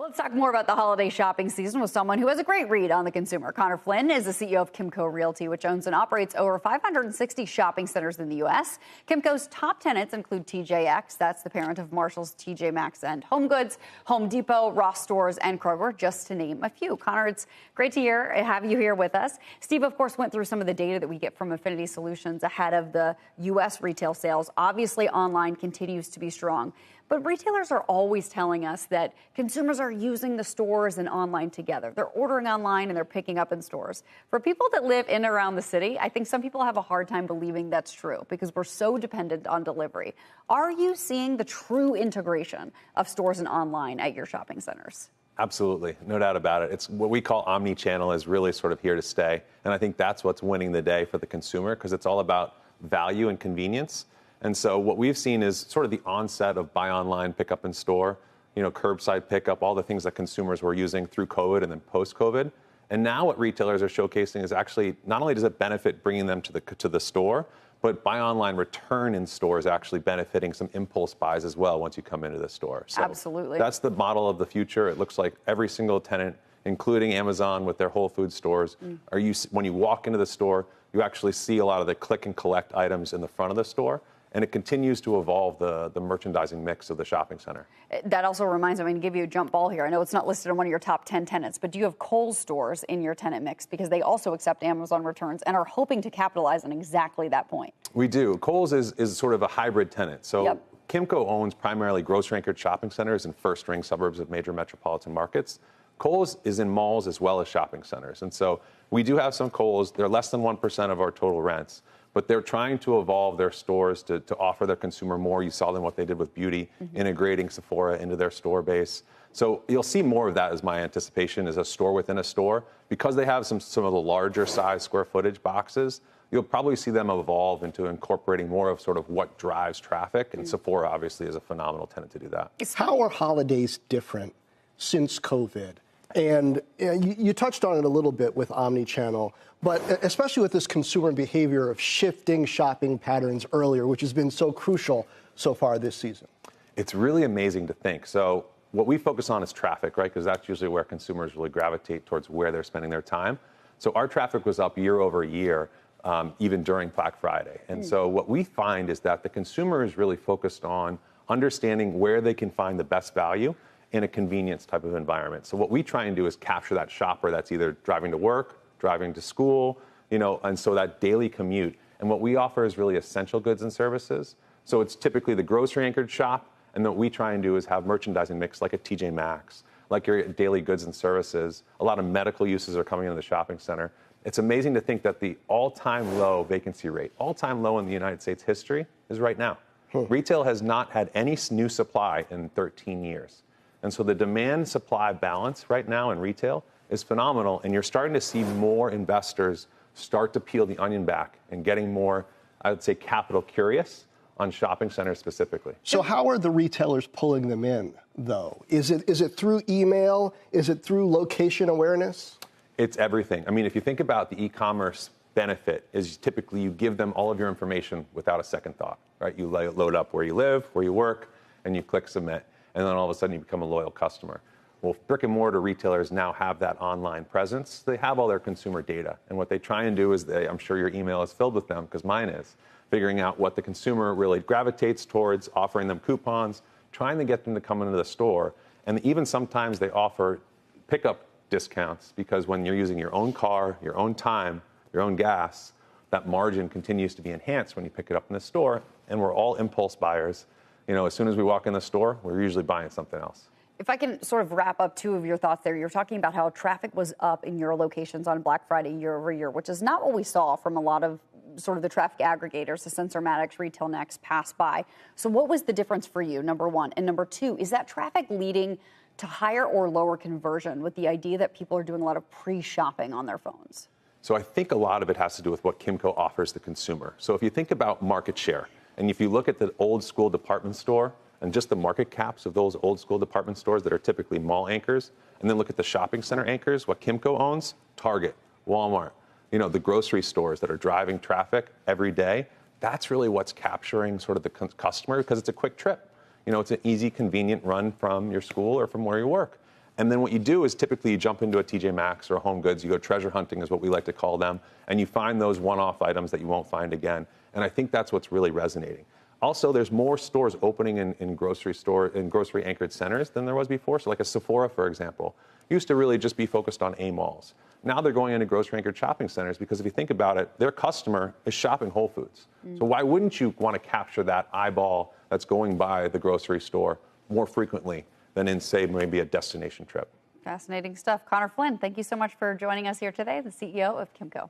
Let's talk more about the holiday shopping season with someone who has a great read on the consumer. Conor Flynn is the CEO of Kimco Realty, which owns and operates over 560 shopping centers in the U.S. Kimco's top tenants include TJX, that's the parent of Marshall's, TJ Maxx, and HomeGoods, Home Depot, Ross Stores, and Kroger, just to name a few. Conor, it's great to have you here with us. Steve, of course, went through some of the data that we get from Affinity Solutions ahead of the U.S. retail sales. Obviously, online continues to be strong. But retailers are always telling us that consumers are using the stores and online together. They're ordering online and they're picking up in stores. For people that live in and around the city, I think some people have a hard time believing that's true because we're so dependent on delivery. Are you seeing the true integration of stores and online at your shopping centers? Absolutely. No doubt about it. It's what we call Omni-channel is really sort of here to stay. And I think that's what's winning the day for the consumer because it's all about value and convenience. And so what we've seen is sort of the onset of buy online, pick up in store, curbside pickup, all the things that consumers were using through COVID and then post-COVID. And now what retailers are showcasing is actually not only does it benefit bringing them to the store, but buy online return in store is actually benefiting some impulse buys as well once you come into the store. So absolutely. That's the model of the future. It looks like every single tenant, including Amazon with their Whole Foods stores, when you walk into the store, you actually see a lot of the click and collect items in the front of the store. And it continues to evolve the merchandising mix of the shopping center. That also reminds me, I'm going to give you a jump ball here. I know it's not listed on one of your top 10 tenants, but do you have Kohl's stores in your tenant mix? Because they also accept Amazon returns and are hoping to capitalize on exactly that point. We do. Kohl's is sort of a hybrid tenant. So Kimco owns primarily grocery-anchored shopping centers in first-ring suburbs of major metropolitan markets. Kohl's is in malls as well as shopping centers. And so we do have some Kohl's. They're less than 1% of our total rents. But they're trying to evolve their stores to offer their consumer more. You saw them what they did with beauty, integrating Sephora into their store base. So you'll see more of that as my anticipation is a store within a store. Because they have some of the larger size square footage boxes, you'll probably see them evolve into incorporating more of sort of what drives traffic. And Sephora obviously is a phenomenal tenant to do that. How are holidays different since COVID? And you touched on it a little bit with Omnichannel, but especially with this consumer behavior of shifting shopping patterns earlier, which has been so crucial so far this season. It's really amazing to think. So what we focus on is traffic, right? Because that's usually where consumers really gravitate towards where they're spending their time. So our traffic was up year over year, even during Black Friday. And so what we find is that the consumer is really focused on understanding where they can find the best value in a convenience type of environment. So what we try and do is capture that shopper that's either driving to work, driving to school, and so that daily commute. And what we offer is really essential goods and services. So it's typically the grocery anchored shop. And what we try and do is have merchandising mix like a TJ Maxx, like your daily goods and services. A lot of medical uses are coming into the shopping center. It's amazing to think that the all-time low vacancy rate, all-time low in the United States history is right now. Retail has not had any new supply in 13 years. And so the demand-supply balance right now in retail is phenomenal, and you're starting to see more investors start to peel the onion back and getting more, I would say, capital curious on shopping centers specifically. So how are the retailers pulling them in, though? Is it through email? Is it through location awareness? It's everything. I mean, if you think about the e-commerce benefit, is typically you give them all of your information without a second thought, right? You load up where you live, where you work, and you click submit. And then all of a sudden you become a loyal customer. Well, brick and mortar retailers now have that online presence. They have all their consumer data. And what they try and do is I'm sure your email is filled with them because mine is, figuring out what the consumer really gravitates towards, offering them coupons, trying to get them to come into the store. And even sometimes they offer pickup discounts because when you're using your own car, your own time, your own gas, that margin continues to be enhanced when you pick it up in the store. And we're all impulse buyers. As soon as we walk in the store, we're usually buying something else. If I can sort of wrap up two of your thoughts there, you're talking about how traffic was up in your locations on Black Friday year over year, which is not what we saw from a lot of sort of the traffic aggregators, the Sensormatics, Retail Next, Pass By. So what was the difference for you, number one? And number two, is that traffic leading to higher or lower conversion with the idea that people are doing a lot of pre-shopping on their phones? So I think a lot of it has to do with what Kimco offers the consumer. So if you think about market share, and if you look at the old school department store and just the market caps of those old school department stores that are typically mall anchors, and then look at the shopping center anchors, what Kimco owns, Target, Walmart, the grocery stores that are driving traffic every day, that's really what's capturing sort of the customer because it's a quick trip. It's an easy, convenient run from your school or from where you work. And then what you do is typically you jump into a TJ Maxx or a Home Goods, you go treasure hunting is what we like to call them, and you find those one-off items that you won't find again. And I think that's what's really resonating. Also, there's more stores opening in grocery anchored centers than there was before. So like a Sephora, for example, used to really just be focused on A malls. Now they're going into grocery anchored shopping centers because if you think about it, their customer is shopping Whole Foods. So why wouldn't you want to capture that eyeball that's going by the grocery store more frequently than in, say, maybe a destination trip? Fascinating stuff. Conor Flynn, thank you so much for joining us here today, the CEO of Kimco.